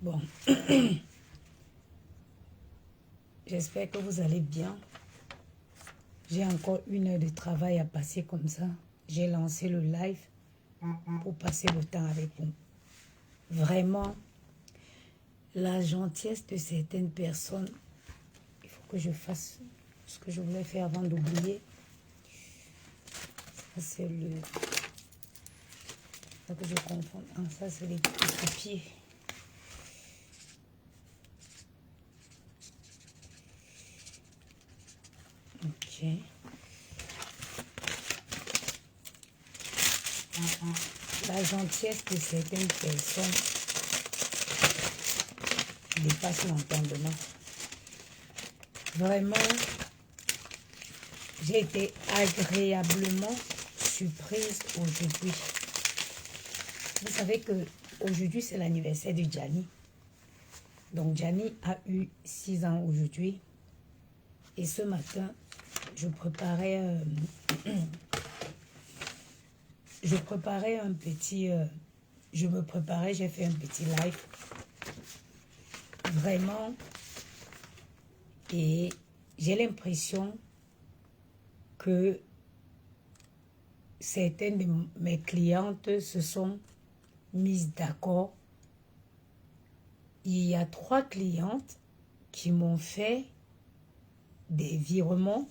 Bon, j'espère que vous allez bien. J'ai encore 1 heure de travail à passer comme ça. J'ai lancé le live pour passer le temps avec vous. Vraiment, la gentillesse de certaines personnes, il faut que je fasse ce que je voulais faire avant d'oublier. Ça, c'est le... faut que je confonde. Ah, ça, c'est les papiers. Ok. La gentillesse de certaines personnes dépasse l'entendement. Vraiment, j'ai été agréablement surprise aujourd'hui. Vous savez que aujourd'hui c'est l'anniversaire de Gianni. Donc Gianni a eu 6 ans aujourd'hui. Et ce matin, je préparais un petit... j'ai fait un petit live. Vraiment. Et j'ai l'impression que certaines de mes clientes se sont mises d'accord. Il y a 3 clientes qui m'ont fait des virements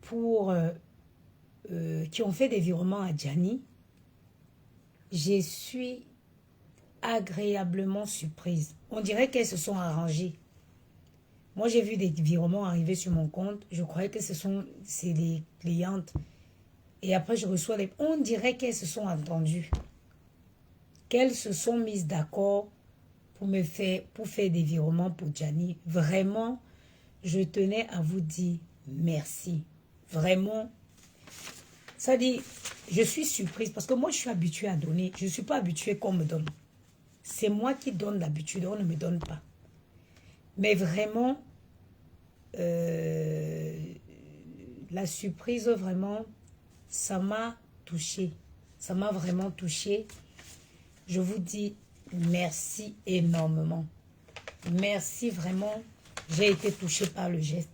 pour... qui ont fait des virements à Gianni. Je suis agréablement surprise. On dirait qu'elles se sont arrangées. Moi, j'ai vu des virements arriver sur mon compte. Je croyais que c'est des clientes. Et après, je reçois les... On dirait qu'elles se sont entendues. Qu'elles se sont mises d'accord pour faire des virements pour Gianni. Vraiment, je tenais à vous dire merci. Vraiment. Ça dit, je suis surprise parce que moi, je suis habituée à donner. Je ne suis pas habituée qu'on me donne. C'est moi qui donne d'habitude. On ne me donne pas. Mais vraiment, la surprise, vraiment, ça m'a touchée. Ça m'a vraiment touchée. Je vous dis merci énormément. Merci vraiment. J'ai été touchée par le geste.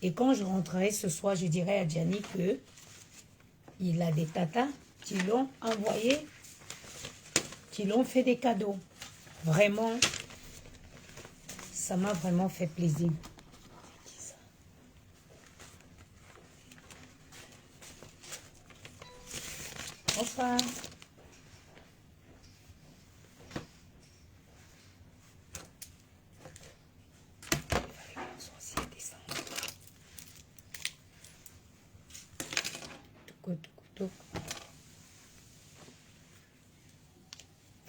Et quand je rentrerai ce soir, je dirai à Gianni que il a des tatas qui l'ont envoyé, qui l'ont fait des cadeaux. Vraiment, ça m'a vraiment fait plaisir. Bonsoir.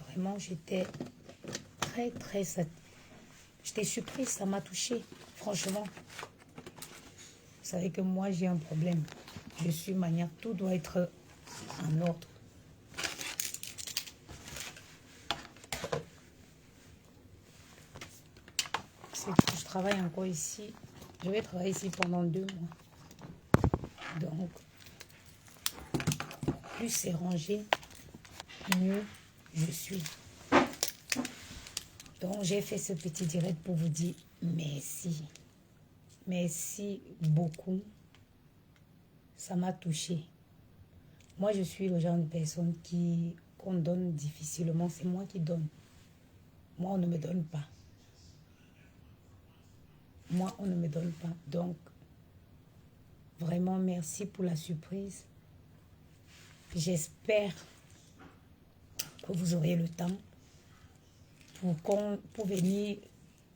Vraiment, j'étais très j'étais surprise, ça m'a touchée, franchement. Vous savez que moi, j'ai un problème. Je suis maniaque, tout doit être en ordre. Je travaille encore ici. Je vais travailler ici pendant 2 mois. Donc, plus c'est rangé, mieux je suis. Donc, j'ai fait ce petit direct pour vous dire merci. Merci beaucoup. Ça m'a touché. Moi, je suis le genre de personne qu'on donne difficilement. C'est moi qui donne. Moi, on ne me donne pas. Moi, on ne me donne pas. Donc, vraiment, merci pour la surprise. J'espère que vous aurez le temps pour venir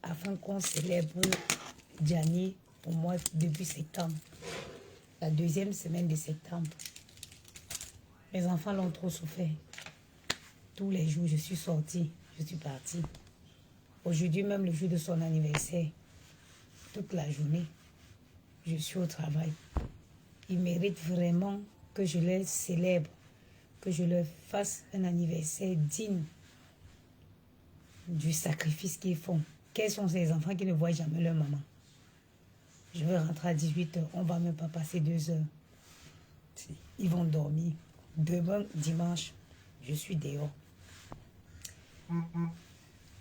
afin qu'on célèbre Gianni au mois début septembre. La 2e semaine de septembre. Mes enfants l'ont trop souffert. Tous les jours, je suis sortie, je suis partie. Aujourd'hui, même le jour de son anniversaire, toute la journée, je suis au travail. Ils méritent vraiment que je les célèbre, que je leur fasse un anniversaire digne du sacrifice qu'ils font. Quels sont ces enfants qui ne voient jamais leur maman? Je vais rentrer à 18h, on ne va même pas passer 2 heures. Ils vont dormir. Demain, dimanche, je suis dehors.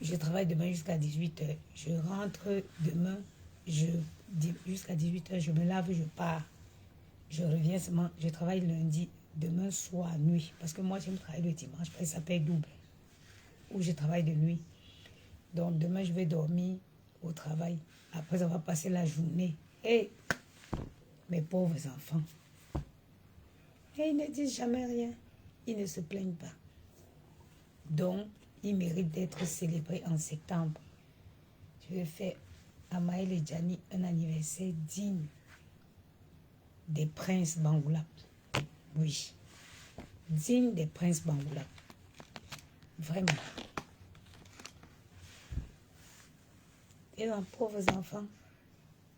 Je travaille demain jusqu'à 18h. Je rentre demain, jusqu'à 18h, je me lave, je pars. Je reviens seulement, je travaille lundi, demain soir, nuit. Parce que moi, j'aime travailler le dimanche, parce que ça paye double. Ou je travaille de nuit. Donc demain, je vais dormir au travail. Après, ça va passer la journée. Et mes pauvres enfants. Et ils ne disent jamais rien. Ils ne se plaignent pas. Donc, ils méritent d'être célébrés en septembre. Je vais faire à Maël et Gianni un anniversaire digne des princes Bangoulap. Oui. Digne des princes Bangoulap. Vraiment. Et leurs pauvres enfants,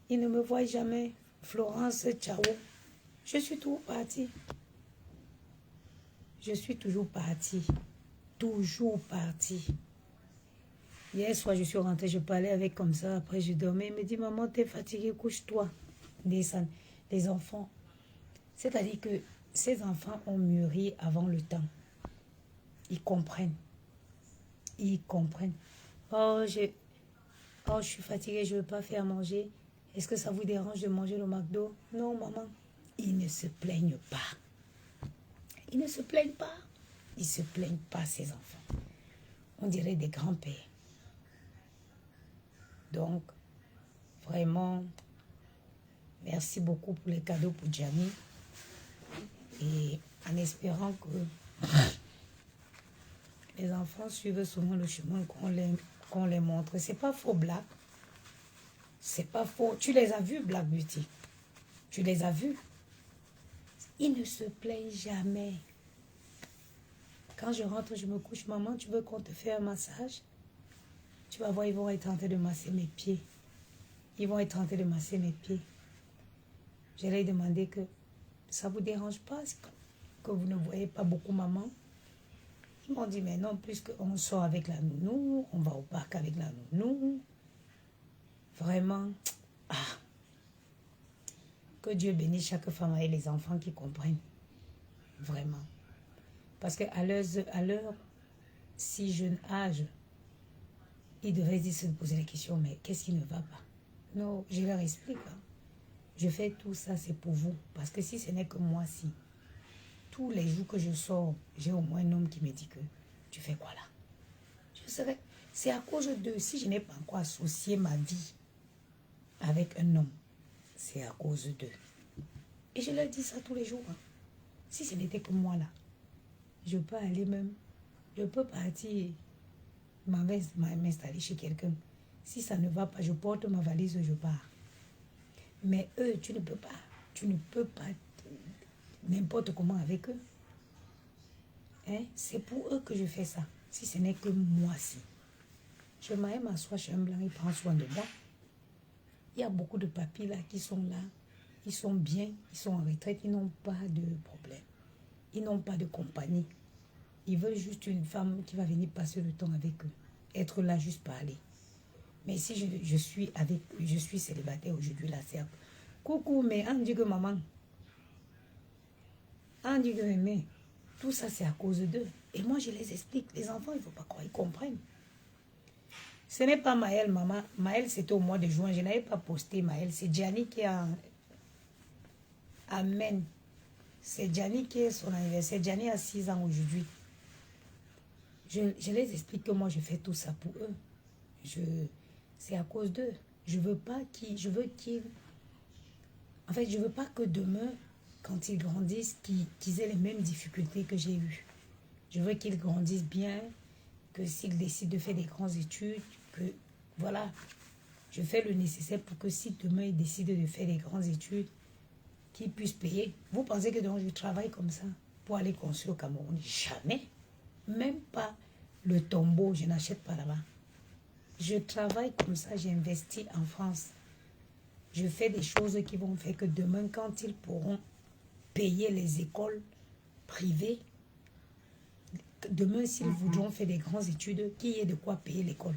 ils ne me voient jamais. Florence, ciao. Je suis toujours partie. Je suis toujours partie. Toujours partie. Hier soir, je suis rentrée, je parlais avec comme ça. Après, je dormais. Il me dit, maman, t'es fatiguée, couche-toi. Les enfants. C'est-à-dire que ces enfants ont mûri avant le temps. Ils comprennent. Ils comprennent. Oh, je suis fatiguée, je ne veux pas faire manger. Est-ce que ça vous dérange de manger le McDo? Non, maman. Ils ne se plaignent pas. Ils ne se plaignent pas. Ils ne se plaignent pas, ces enfants. On dirait des grands-pères. Donc, vraiment, merci beaucoup pour les cadeaux pour Gianni. Et en espérant que les enfants suivent souvent le chemin qu'on les montre. C'est pas faux, Black. C'est pas faux. Tu les as vus, Black Beauty. Tu les as vus. Ils ne se plaignent jamais. Quand je rentre, je me couche. Maman, tu veux qu'on te fasse un massage? Tu vas voir, ils vont être en train de masser mes pieds. Ils vont être en train de masser mes pieds. Je leur ai demandé que ça ne vous dérange pas que vous ne voyez pas beaucoup maman. Ils m'ont dit, mais non, puisqu'on sort avec la nounou, on va au parc avec la nounou. Vraiment, que Dieu bénisse chaque femme et les enfants qui comprennent. Vraiment. Parce qu'à leur si jeune âge, ils devraient se poser la question, mais qu'est-ce qui ne va pas? Non, je leur explique. Je fais tout ça, c'est pour vous. Parce que si ce n'est que moi, si tous les jours que je sors, j'ai au moins un homme qui me dit que tu fais quoi là? Je serais. C'est à cause de, si je n'ai pas encore associé ma vie avec un homme, c'est à cause d'eux. Et je leur dis ça tous les jours. Si ce n'était que moi là, je peux aller même, je peux partir, m'installer chez quelqu'un. Si ça ne va pas, je porte ma valise, je pars. Mais eux, tu ne peux pas. Tu ne peux pas n'importe comment avec eux. Hein? C'est pour eux que je fais ça. Si ce n'est que moi-ci. Je m'assois chez un blanc, il prend soin de moi. Il y a beaucoup de papis là qui sont là. Ils sont bien, ils sont en retraite, ils n'ont pas de problème. Ils n'ont pas de compagnie. Ils veulent juste une femme qui va venir passer le temps avec eux. Être là juste parler. Mais si je suis célibataire aujourd'hui là, c'est coucou, mais on dit que maman. On dit que mais tout ça c'est à cause d'eux. Et moi je les explique. Les enfants, il ne faut pas croire, ils comprennent. Ce n'est pas Maël, maman. Maël, c'était au mois de juin. Je n'avais pas posté Maël. C'est Gianni qui a... Amen. C'est Gianni qui est son anniversaire. Gianni a 6 ans aujourd'hui. Je les explique que moi, je fais tout ça pour eux. C'est à cause d'eux. Je veux pas qu'ils... Je veux qu'ils... En fait, je veux pas que demain, quand ils grandissent, qu'ils aient les mêmes difficultés que j'ai eues. Je veux qu'ils grandissent bien, que s'ils décident de faire des grandes études, que voilà, je fais le nécessaire pour que si demain ils décident de faire des grandes études, qu'ils puissent payer. Vous pensez que donc je travaille comme ça pour aller construire au Cameroun? Jamais. Même pas le tombeau, je n'achète pas là-bas. Je travaille comme ça, j'investis en France. Je fais des choses qui vont faire que demain, quand ils pourront payer les écoles privées, demain, s'ils voudront faire des grandes études, qu'il y ait de quoi payer l'école.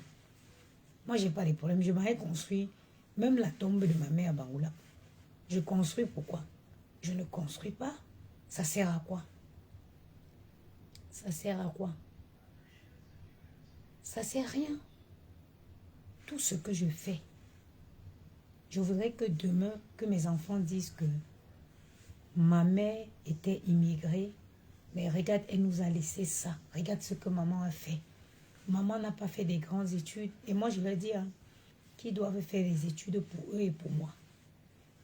Moi, je n'ai pas de problème. Je m'aurais construit même la tombe de ma mère à Bangoula. Je construis pourquoi? Je ne construis pas. Ça sert à quoi? Ça sert à quoi? Ça sert à rien. tout ce que je fais. Je voudrais que demain, que mes enfants disent que ma mère était immigrée, mais regarde, elle nous a laissé ça. Regarde ce que maman a fait. Maman n'a pas fait des grandes études. Et moi, je vais dire qu'ils doivent faire des études pour eux et pour moi.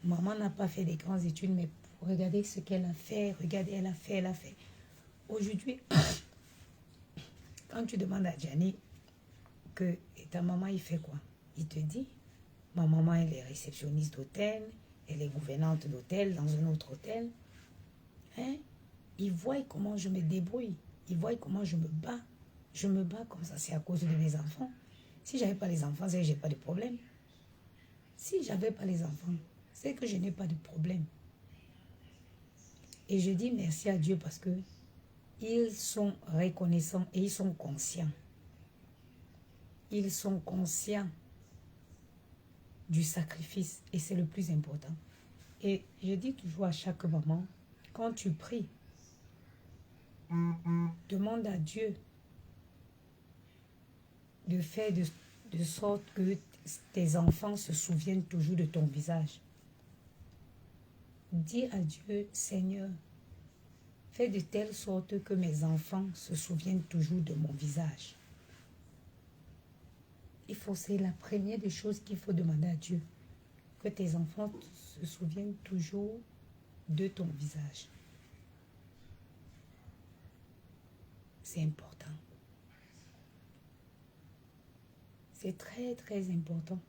Maman n'a pas fait des grandes études, mais regardez ce qu'elle a fait. Regardez, elle a fait, elle a fait. Aujourd'hui, quand tu demandes à Gianni que et ta maman, il fait quoi? Il te dit, ma maman, elle est réceptionniste d'hôtel, elle est gouvernante d'hôtel dans un autre hôtel. Hein? Il voit comment je me débrouille. Il voit comment je me bats. Je me bats comme ça, c'est à cause de mes enfants. Si je n'avais pas les enfants, c'est que je n'ai pas de problème. Si je n'avais pas les enfants, c'est que je n'ai pas de problème. Et je dis merci à Dieu parce que ils sont reconnaissants et ils sont conscients. Ils sont conscients du sacrifice et c'est le plus important. Et je dis toujours à chaque maman, quand tu pries, demande à Dieu de faire de sorte que tes enfants se souviennent toujours de ton visage. Dis à Dieu, Seigneur, fais de telle sorte que mes enfants se souviennent toujours de mon visage. C'est la première des choses qu'il faut demander à Dieu. Que tes enfants se souviennent toujours de ton visage. C'est important. C'est très, très important.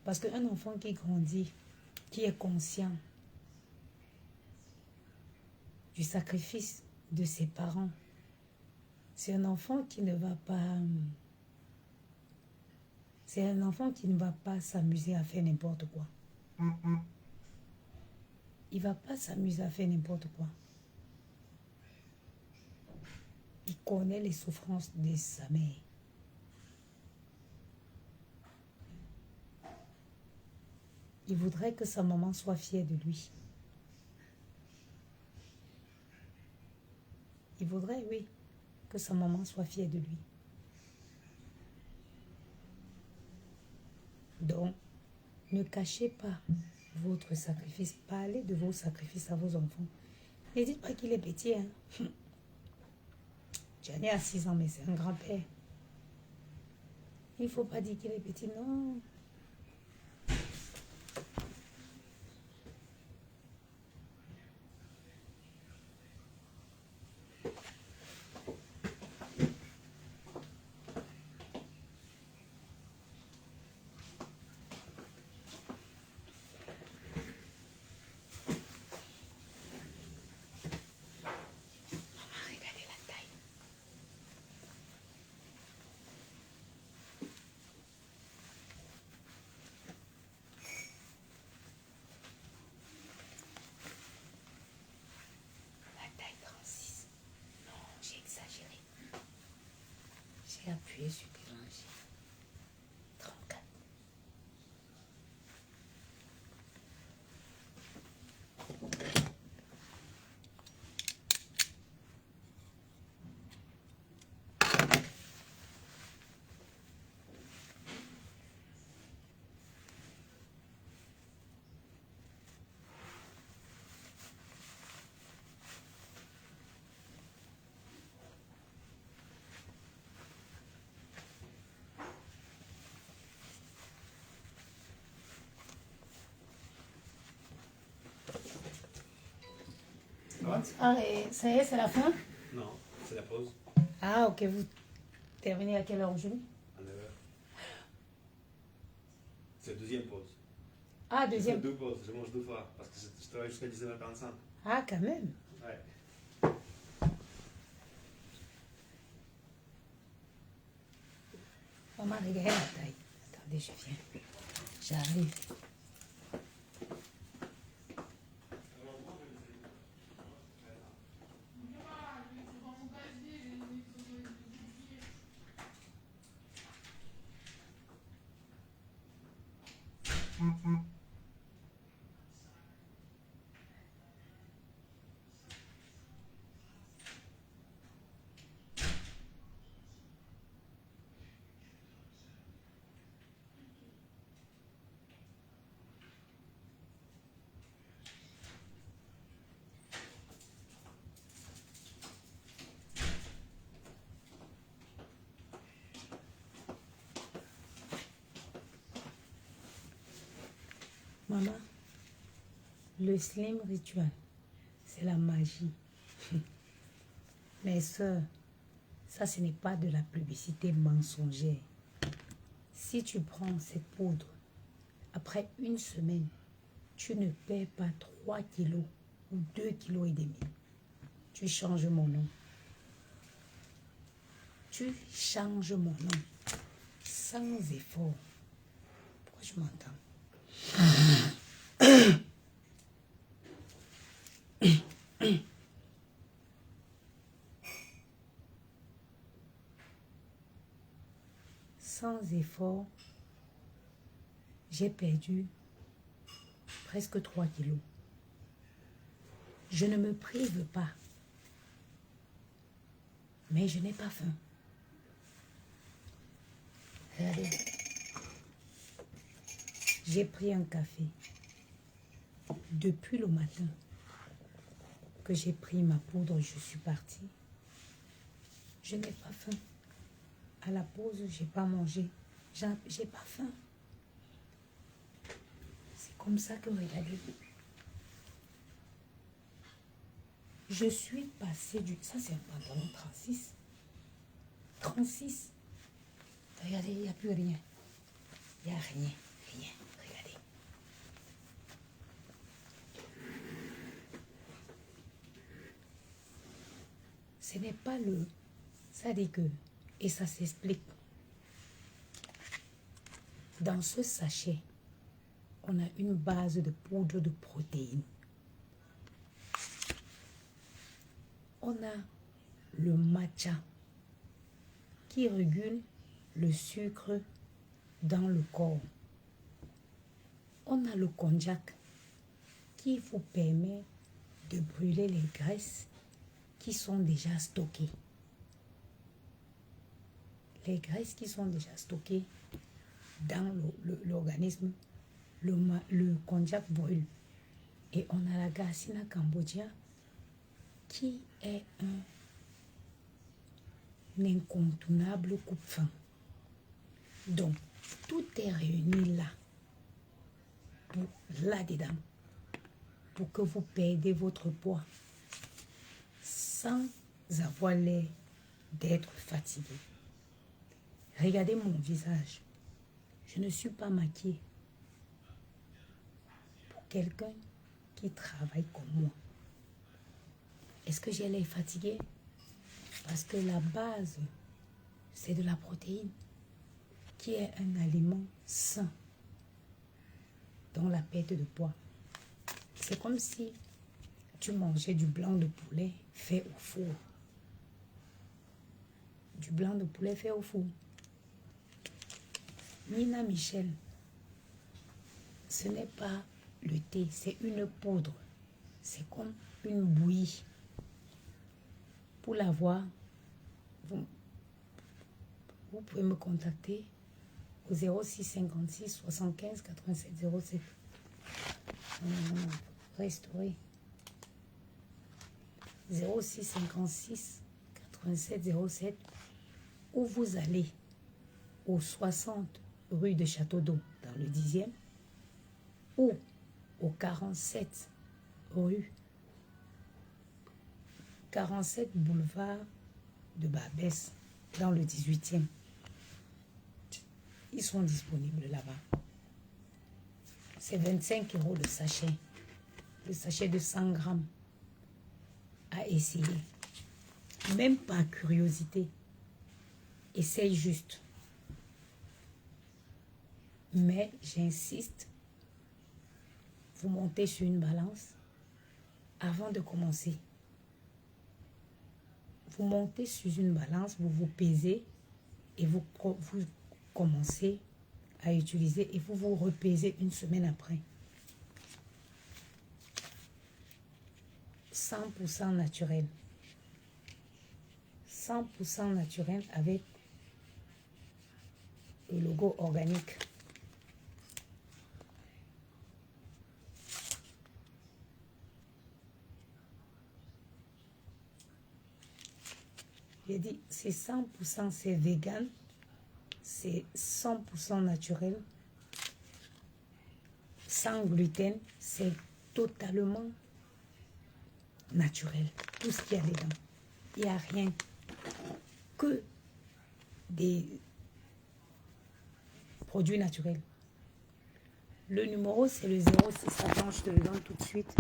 Parce qu'un enfant qui grandit, qui est conscient du sacrifice de ses parents, c'est un enfant qui ne va pas... C'est un enfant qui ne va pas s'amuser à faire n'importe quoi. Il ne va pas s'amuser à faire n'importe quoi. Il connaît les souffrances de sa mère. Il voudrait que sa maman soit fière de lui. Il voudrait, oui, que sa maman soit fière de lui. Donc, ne cachez pas votre sacrifice. Parlez de vos sacrifices à vos enfants. Ne dites pas qu'il est petit. Hein. Gianni a 6 ans, mais c'est un grand-père. Il ne faut pas dire qu'il est petit, non. Appuyez sur déranger. 34. Ah, et ça y est, c'est la fin? Non, c'est la pause. Ah, ok, vous terminez à quelle heure aujourd'hui? À 9h. C'est la deuxième pause. Ah, deuxième. Je fais 2 pauses, je mange 2 fois, parce que je travaille jusqu'à 19h45. Ah, quand même. Ouais. Maman, regardez la taille. Attendez, je viens. J'arrive. Maman, le Slim Ritual, c'est la magie. Mes soeurs, ça ce n'est pas de la publicité mensongère. Si tu prends cette poudre, après une semaine, tu ne perds pas 3 kilos ou 2,5 kilos. Tu changes mon nom. Tu changes mon nom sans effort. Pourquoi je m'entends? Sans effort, j'ai perdu presque 3 kilos. Je ne me prive pas, mais je n'ai pas faim. Regardez, j'ai pris un café. Depuis le matin que j'ai pris ma poudre, je suis partie. Je n'ai pas faim. À la pause, je n'ai pas mangé. J'ai pas faim. C'est comme ça que, regardez, je suis passée du... Ça, c'est un pantalon 36. 36. Regardez, il n'y a plus rien. Il n'y a rien. Rien. Regardez. Ce n'est pas le... Ça dit que... Et ça s'explique. Dans ce sachet, on a une base de poudre de protéines. On a le matcha qui régule le sucre dans le corps. On a le konjac qui vous permet de brûler les graisses qui sont déjà stockées. Les graisses qui sont déjà stockées dans l'organisme, le konjac brûle. Et on a la Garcinia cambogia qui est un incontournable coupe-faim. Donc, tout est réuni là, là-dedans, pour que vous perdiez votre poids sans avoir l'air d'être fatigué. Regardez mon visage. Je ne suis pas maquillée. Pour quelqu'un qui travaille comme moi. Est-ce que j'ai l'air fatiguée? Parce que la base, c'est de la protéine, qui est un aliment sain, dans la perte de poids. C'est comme si tu mangeais du blanc de poulet fait au four. Du blanc de poulet fait au four. Nina Michel, ce n'est pas le thé, c'est une poudre. C'est comme une bouillie. Pour l'avoir, vous pouvez me contacter au 06 56 75 87 07. Restaurer. 06 56 87 07. Ou vous allez au 60 rue de Château d'Eau dans le 10e ou au 47 boulevard de Barbès dans le 18e. Ils sont disponibles là-bas. C'est 25 € le sachet. Le sachet de 100 grammes à essayer. Même par curiosité. Essaye juste. Mais j'insiste, vous montez sur une balance avant de commencer. Vous montez sur une balance, vous vous pesez et vous commencez à utiliser et vous vous repesez une semaine après. 100% naturel. 100% naturel avec le logo organique. J'ai dit, c'est 100%, c'est vegan, c'est 100% naturel, sans gluten, c'est totalement naturel. Tout ce qu'il y a dedans. Il n'y a rien que des produits naturels. Le numéro, c'est le 06. Attends, je te le donne tout de suite.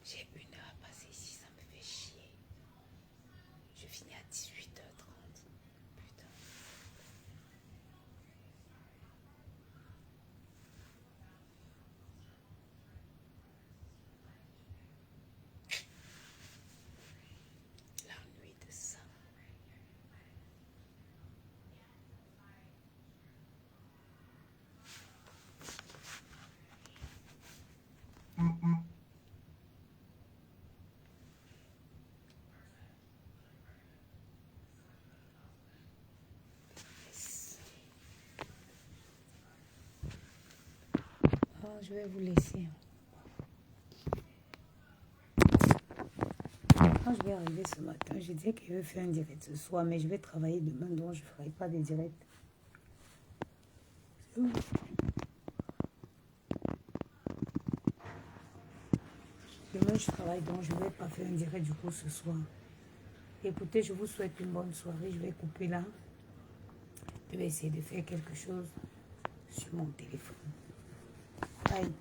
J'ai 1 heure à passer ici, ça me fait chier. Je finis à 18h30. Putain. La nuit de ça. Oh, je vais vous laisser. Quand je vais arriver ce matin, je disais que je vais faire un direct ce soir, mais je vais travailler demain, donc je ne ferai pas de direct. Demain, je travaille, donc je ne vais pas faire un direct du coup ce soir. Écoutez, je vous souhaite une bonne soirée. Je vais couper là. Je vais essayer de faire quelque chose sur mon téléphone. Bye.